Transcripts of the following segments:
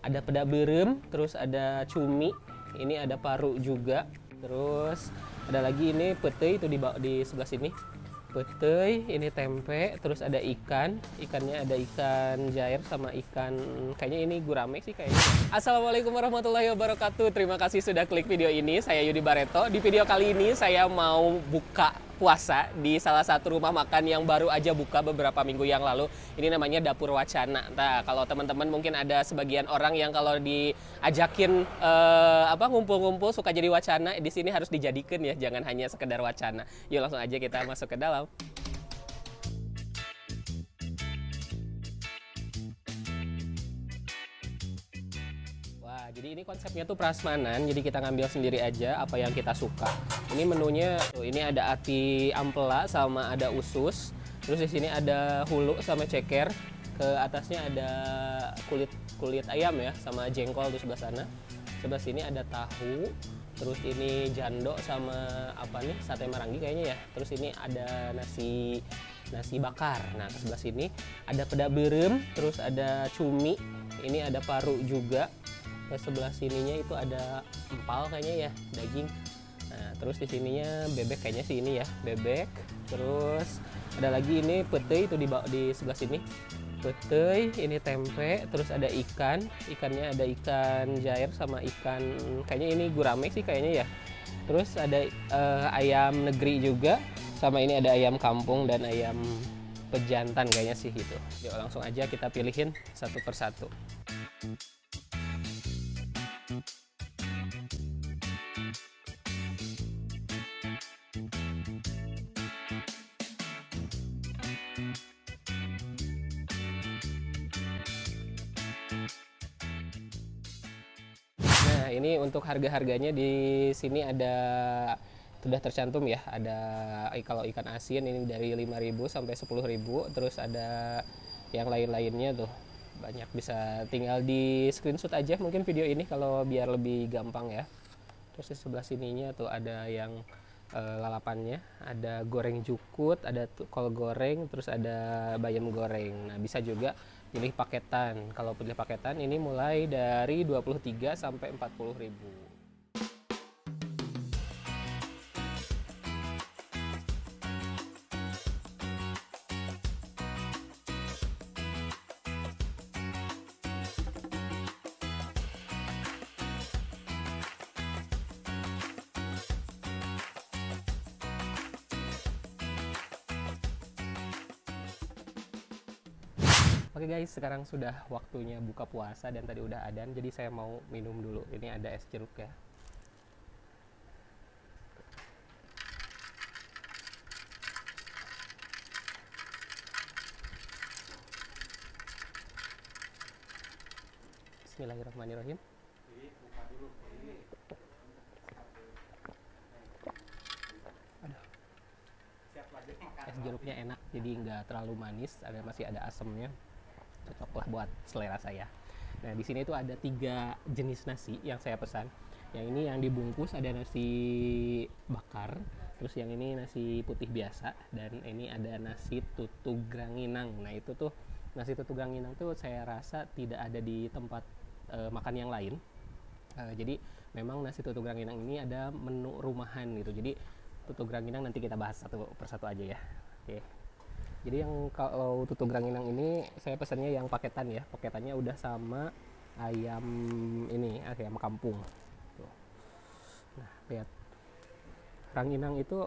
ada peda berem, terus ada cumi, ini ada paru juga, terus ada lagi ini petei itu di sebelah sini. Petei, ini tempe, terus ada ikan, ikannya ada ikan jair sama ikan, kayaknya ini gurame sih kayaknya. Assalamualaikum warahmatullahi wabarakatuh. Terima kasih sudah klik video ini. Saya Yudi Bareto. Di video kali ini saya mau buka puasa di salah satu rumah makan yang baru aja buka beberapa minggu yang lalu. Ini namanya Dapur Wacana. Nah, kalau teman-teman mungkin ada sebagian orang yang kalau diajakin ngumpul-ngumpul suka jadi wacana, di sini harus dijadikan ya, jangan hanya sekedar wacana. Yuk langsung aja kita masuk ke dalam. Wah, jadi ini konsepnya tuh prasmanan, jadi kita ngambil sendiri aja apa yang kita suka. Ini menunya, tuh, ini ada ati ampela sama ada usus. Terus di sini ada hulu sama ceker. Ke atasnya ada kulit ayam ya, sama jengkol di sebelah sana. Sebelah sini ada tahu. Terus ini jando sama apa nih, sate marangi kayaknya ya. Terus ini ada nasi bakar. Nah, ke sebelah sini ada peda berem, terus ada cumi. Ini ada paru juga. Ke sebelah sininya itu ada empal kayaknya ya, daging. Nah, terus di sininya bebek kayaknya sih ini ya, bebek. Terus ada lagi ini petei itu di sebelah sini. Petei, ini tempe, terus ada ikan, ikannya ada ikan jair sama ikan, kayaknya ini gurame sih kayaknya ya. Terus ada ayam negeri juga, sama ini ada ayam kampung dan ayam pejantan kayaknya sih gitu. Yuk langsung aja kita pilihin satu persatu. Nah, ini untuk harga-harganya di sini ada sudah tercantum ya. Ada kalau ikan asin ini dari 5.000 sampai 10.000, terus ada yang lain-lainnya tuh. Banyak, bisa tinggal di screenshot aja mungkin video ini kalau biar lebih gampang ya. Terus di sebelah sininya tuh ada yang lalapannya, ada goreng jukut, ada kol goreng, terus ada bayam goreng. Nah, bisa juga pilih paketan. Kalau pilih paketan ini mulai dari 23 sampai 40.000. Oke guys, sekarang sudah waktunya buka puasa dan tadi udah adzan, jadi saya mau minum dulu. Ini ada es jeruk ya. Bismillahirrahmanirrahim. Es jeruknya enak, jadi nggak terlalu manis, masih ada asamnya. Cocok lah buat selera saya. Nah, di sini tuh ada 3 jenis nasi yang saya pesan. Yang ini yang dibungkus ada nasi bakar, terus yang ini nasi putih biasa, dan ini ada nasi tutug ranginang. Nah, itu tuh nasi tutug ranginang tuh saya rasa tidak ada di tempat makan yang lain. Jadi memang nasi tutug ranginang ini ada menu rumahan gitu. Jadi tutug ranginang nanti kita bahas satu persatu aja ya. Oke. Jadi yang kalau tutug ranginang ini saya pesannya yang paketan ya. Paketannya udah sama ayam ini, ayam kampung. Tuh. Nah, lihat. Ranginang itu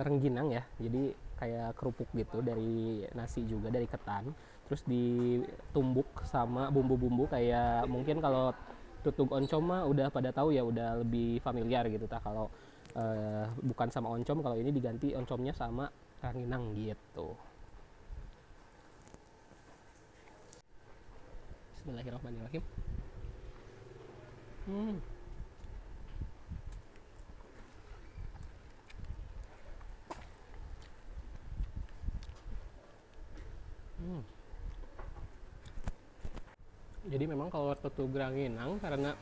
rengginang ya. Jadi kayak kerupuk gitu dari nasi juga, dari ketan. Terus ditumbuk sama bumbu-bumbu kayak mungkin kalau tutug oncom mah udah pada tahu ya, udah lebih familiar gitu. Kalau bukan sama oncom, kalau ini diganti oncomnya sama ranginang gitu. Bismillahirrahmanirrahim. Jadi memang kalau tutug ranginang karena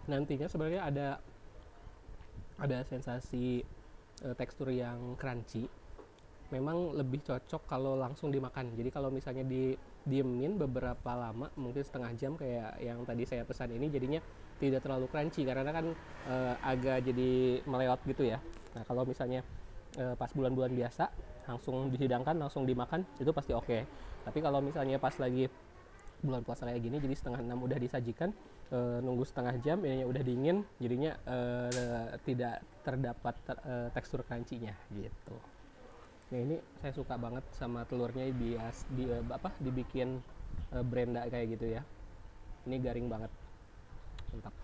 nantinya sebenarnya ada sensasi tekstur yang crunchy, memang lebih cocok kalau langsung dimakan. Jadi kalau misalnya diemin beberapa lama, mungkin setengah jam kayak yang tadi saya pesan ini, jadinya tidak terlalu crunchy karena kan agak jadi melewat gitu ya. Nah kalau misalnya pas bulan-bulan biasa langsung dihidangkan langsung dimakan itu pasti oke. Tapi kalau misalnya pas lagi bulan puasa kayak gini, jadi setengah 6 udah disajikan, nunggu setengah jam ininya udah dingin, jadinya tidak terdapat tekstur crunchy-nya gitu. Nah ini saya suka banget sama telurnya dibikin brenda kayak gitu ya. Ini garing banget, mantap.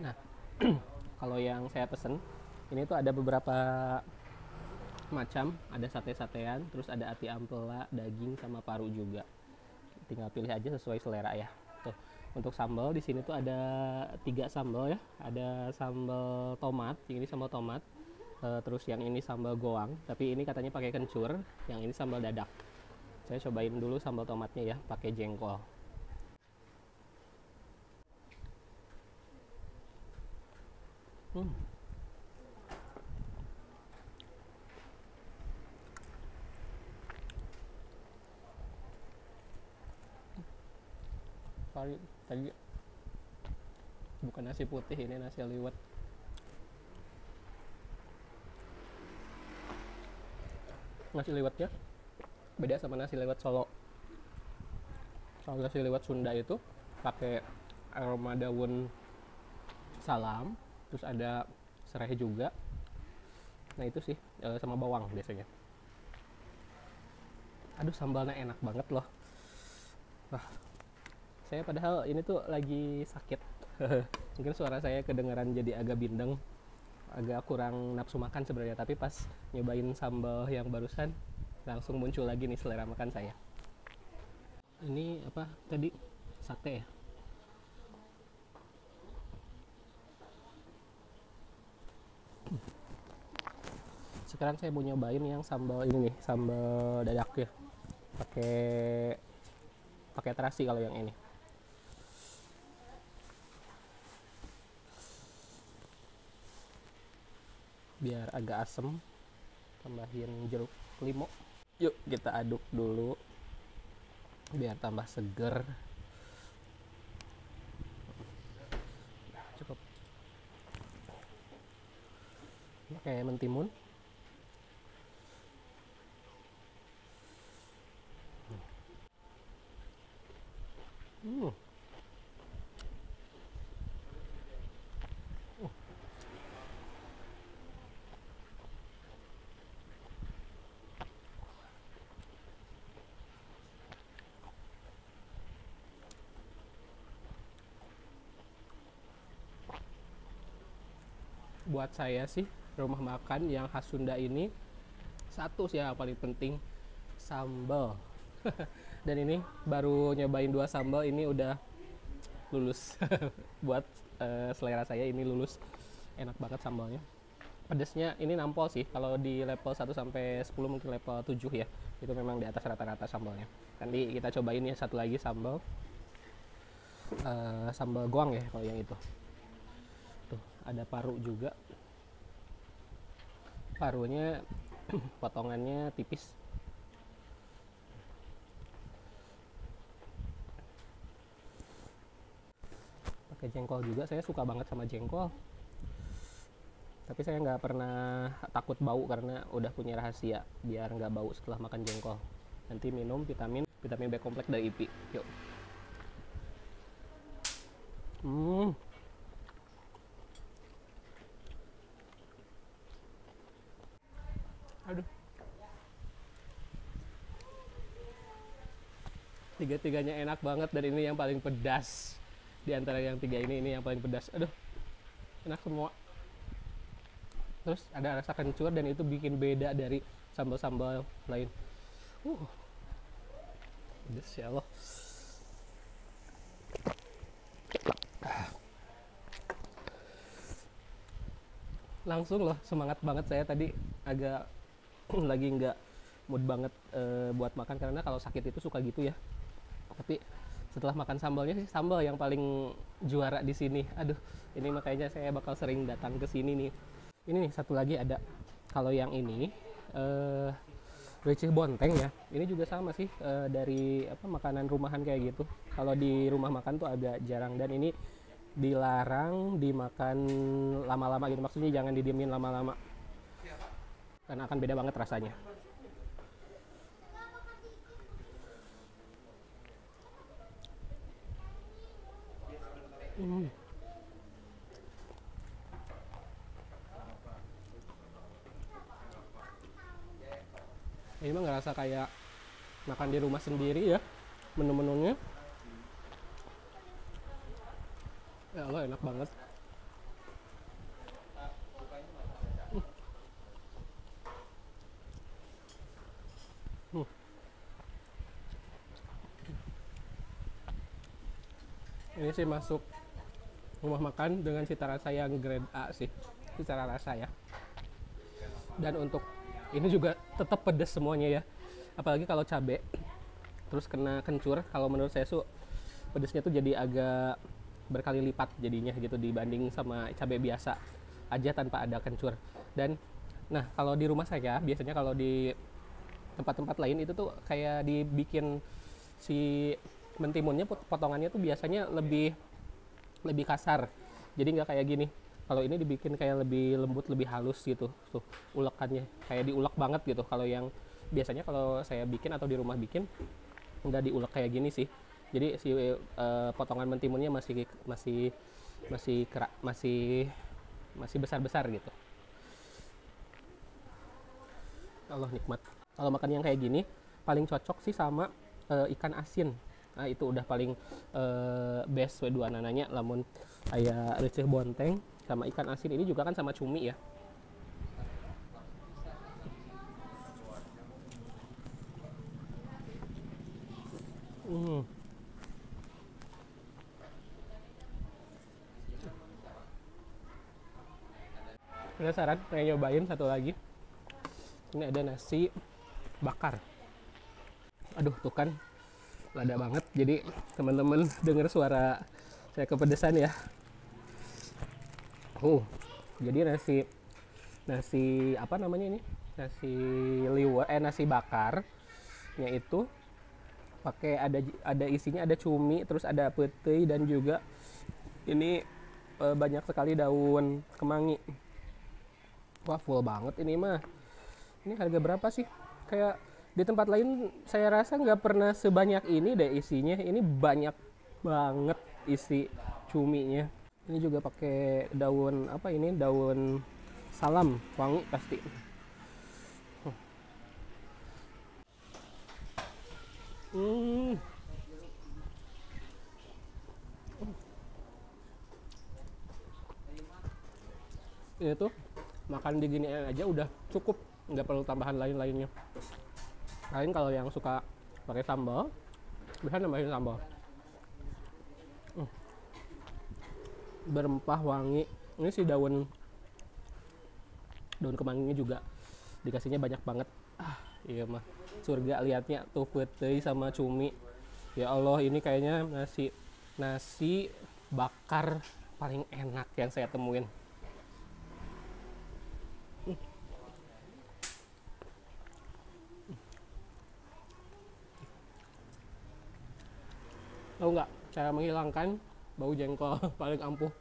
Nah kalau yang saya pesen ini tuh ada beberapa macam, ada sate-satean, terus ada ati ampela, daging sama paru juga. Tinggal pilih aja sesuai selera ya. Tuh untuk sambal di sini tuh ada 3 sambal ya, ada sambal tomat, yang ini sambal tomat. Terus yang ini sambal goang, tapi ini katanya pakai kencur. Yang ini sambal dadak. Saya cobain dulu sambal tomatnya ya, pakai jengkol. Tadi bukan nasi putih, ini nasi liwet. Nasi liwetnya beda sama nasi liwet Solo. Kalau nasi liwet Sunda itu pakai aroma daun salam, terus ada serai juga. Nah itu sih sama bawang biasanya. Aduh sambalnya enak banget loh. Wah, saya padahal ini tuh lagi sakit. Mungkin suara saya kedengaran jadi agak bindeng, agak kurang nafsu makan sebenarnya, tapi pas nyobain sambal yang barusan langsung muncul lagi nih selera makan saya. Ini apa tadi, sate ya? Sekarang saya mau nyobain yang sambal ini nih, sambal dadak ya, pakai terasi kalau yang ini. Biar agak asem, tambahin jeruk limau. Yuk kita aduk dulu biar tambah seger. Cukup pakai mentimun. Buat saya sih rumah makan yang khas Sunda ini satu sih yang paling penting, sambal. Dan ini baru nyobain 2 sambal ini udah lulus. Buat selera saya ini lulus, enak banget sambalnya. Pedesnya ini nampol sih, kalau di level 1 sampai 10 mungkin level 7 ya, itu memang di atas rata-rata sambalnya. Nanti kita cobain ya satu lagi sambal, sambal goang ya kalau yang itu. Tuh ada paru juga, parunya potongannya tipis. Pakai jengkol juga, saya suka banget sama jengkol. Tapi saya nggak pernah takut bau karena udah punya rahasia biar nggak bau setelah makan jengkol. Nanti minum vitamin B kompleks dari IPI. Yuk. Aduh. Tiga-tiganya enak banget, dan ini yang paling pedas. Di antara yang 3 ini yang paling pedas. Aduh. Enak semua. Terus ada rasa kencur dan itu bikin beda dari sambal-sambal lain. Pedas ya Allah. Langsung loh, semangat banget saya tadi, agak lagi nggak mood banget buat makan karena kalau sakit itu suka gitu ya. Tapi setelah makan sambalnya sih, sambal yang paling juara di sini. Aduh, ini makanya saya bakal sering datang ke sini nih. Ini nih satu lagi ada, kalau yang ini Receh bonteng ya. Ini juga sama sih dari apa makanan rumahan kayak gitu. Kalau di rumah makan tuh agak jarang dan ini dilarang dimakan lama-lama gitu. Maksudnya jangan didiemin lama-lama karena akan beda banget rasanya. Hmm. Ini mah ngerasa kayak makan di rumah sendiri ya. Menu-menunya ya Allah enak banget. Hmm. Ini sih masuk rumah makan dengan cita rasa yang grade A sih secara rasa ya. Dan untuk ini juga tetap pedas semuanya ya, apalagi kalau cabai terus kena kencur. Kalau menurut saya tuh pedasnya tuh jadi agak berkali lipat jadinya gitu dibanding sama cabai biasa aja tanpa ada kencur. Dan nah kalau di rumah saya biasanya kalau di tempat-tempat lain itu tuh kayak dibikin si mentimunnya potongannya tuh biasanya lebih lebih kasar, jadi nggak kayak gini. Kalau ini dibikin kayak lebih lembut, lebih halus gitu tuh ulekannya, kayak diulek banget gitu. Kalau yang biasanya kalau saya bikin atau di rumah bikin nggak diulek kayak gini sih. Jadi si potongan mentimunnya masih masih masih kerak, masih besar besar gitu. Allah nikmat. Kalau makan yang kayak gini paling cocok sih sama ikan asin. Nah itu udah paling best we dua nananya, lamun kayak receh bonteng sama ikan asin ini juga kan sama cumi ya. Hmm. Penasaran pengen nyobain satu lagi. Ini ada nasi bakar. Aduh tuh kan lada banget, jadi teman-teman dengar suara saya kepedesan ya. Jadi nasi nasi apa namanya ini, nasi liwet nasi bakarnya itu pakai ada isinya, ada cumi, terus ada pete, dan juga ini banyak sekali daun kemangi. Wah full banget ini mah. Ini harga berapa sih? Kayak di tempat lain saya rasa nggak pernah sebanyak ini deh isinya. Ini banyak banget isi cuminya. Ini juga pakai daun apa ini? Daun salam, wangi pasti. Hmm. Ini tuh makan di gini aja udah cukup, nggak perlu tambahan lain-lainnya. Lain kalau yang suka pakai sambal, bisa nambahin sambal. Berempah wangi. Ini si daun kemanginya juga dikasihnya banyak banget. Iya mah surga liatnya tuh putih sama cumi. Ya Allah ini kayaknya nasi bakar paling enak yang saya temuin. Tahu nggak cara menghilangkan bau jengkol paling ampuh?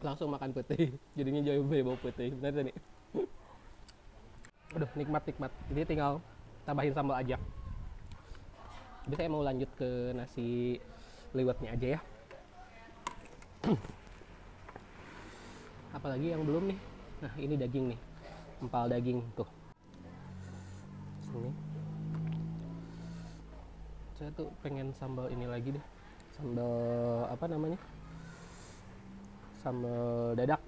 Langsung makan putih, jadinya jauh lebih bau putih. Benar nih. Aduh nikmat nikmat. Jadi tinggal tambahin sambal aja. Jadi saya mau lanjut ke nasi liwetnya aja ya. Apalagi yang belum nih. Nah ini daging nih, empal daging tuh. Sini. Saya tuh pengen sambal ini lagi deh. Sambal apa namanya? Sambal dadak.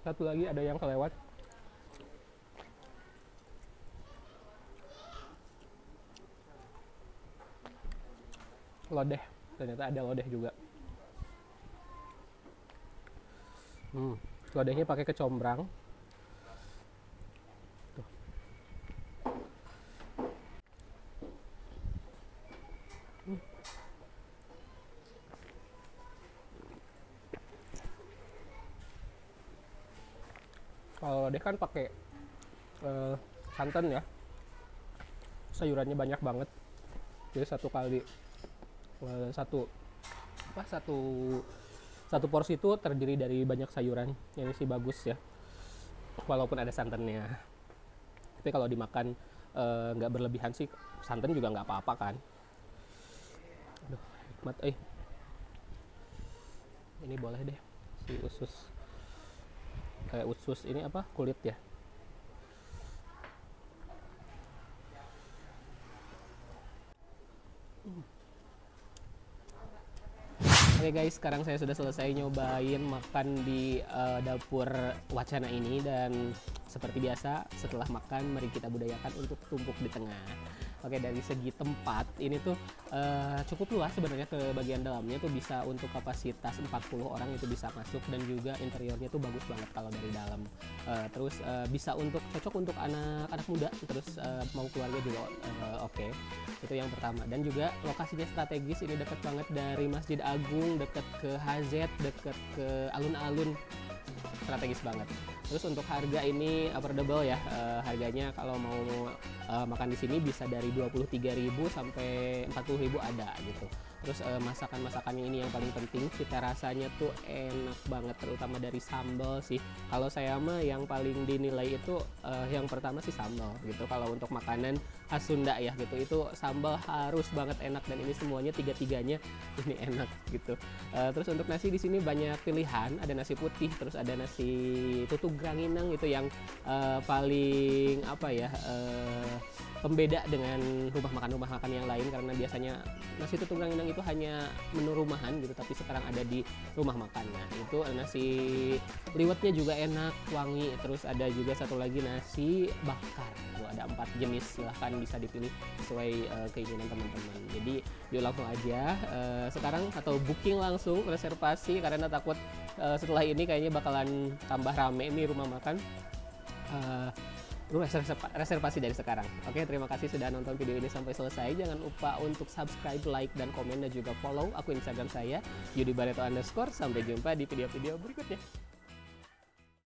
Satu lagi ada yang kelewat. Lodeh, ternyata ada lodeh juga. Lodehnya pakai kecombrang. lodeh kan pakai santan ya, sayurannya banyak banget. Jadi satu kali satu porsi itu terdiri dari banyak sayuran. Ini sih bagus ya, walaupun ada santannya. Tapi kalau dimakan nggak berlebihan sih, santan juga nggak apa-apa kan. Aduh, nikmat. Ini boleh deh si usus ini apa, kulit ya. Oke guys, sekarang saya sudah selesai nyobain makan di dapur Wacana ini, dan seperti biasa setelah makan mari kita budayakan untuk tumpuk di tengah. Oke, dari segi tempat ini tuh cukup luas sebenarnya, ke bagian dalamnya tuh bisa untuk kapasitas 40 orang itu bisa masuk, dan juga interiornya tuh bagus banget kalau dari dalam. Terus bisa cocok untuk anak-anak muda, terus mau keluarga juga oke. Itu yang pertama. Dan juga lokasinya strategis, ini dekat banget dari Masjid Agung, dekat ke HZ, dekat ke alun-alun, strategis banget. Terus untuk harga ini affordable ya, harganya kalau mau makan di sini bisa dari 23.000 sampai 40.000 ada gitu. Terus masakan-masakannya ini yang paling penting, cita rasanya tuh enak banget, terutama dari sambal sih. Kalau saya mah yang paling dinilai itu yang pertama sih sambal gitu. Kalau untuk makanan khas Sunda ya gitu, itu sambal harus banget enak, dan ini semuanya tiga-tiganya ini enak gitu. Terus untuk nasi di sini banyak pilihan, ada nasi putih, terus ada nasi tutug Granginang itu yang paling apa ya, pembeda dengan rumah makan yang lain, karena biasanya nasi tutug Granginang itu hanya menu rumahan gitu, tapi sekarang ada di rumah makan. Nah itu nasi liwetnya juga enak, wangi. Terus ada juga satu lagi nasi bakar, itu ada 4 jenis, silahkan bisa dipilih sesuai keinginan teman-teman. Jadi yuk langsung aja sekarang, atau booking langsung, reservasi, karena takut setelah ini kayaknya bakalan tambah rame nih rumah makan. Reservasi dari sekarang. Oke, terima kasih sudah nonton video ini sampai selesai. Jangan lupa untuk subscribe, like, dan komen, dan juga follow akun Instagram saya, @yudibareto_. Sampai jumpa di video-video berikutnya.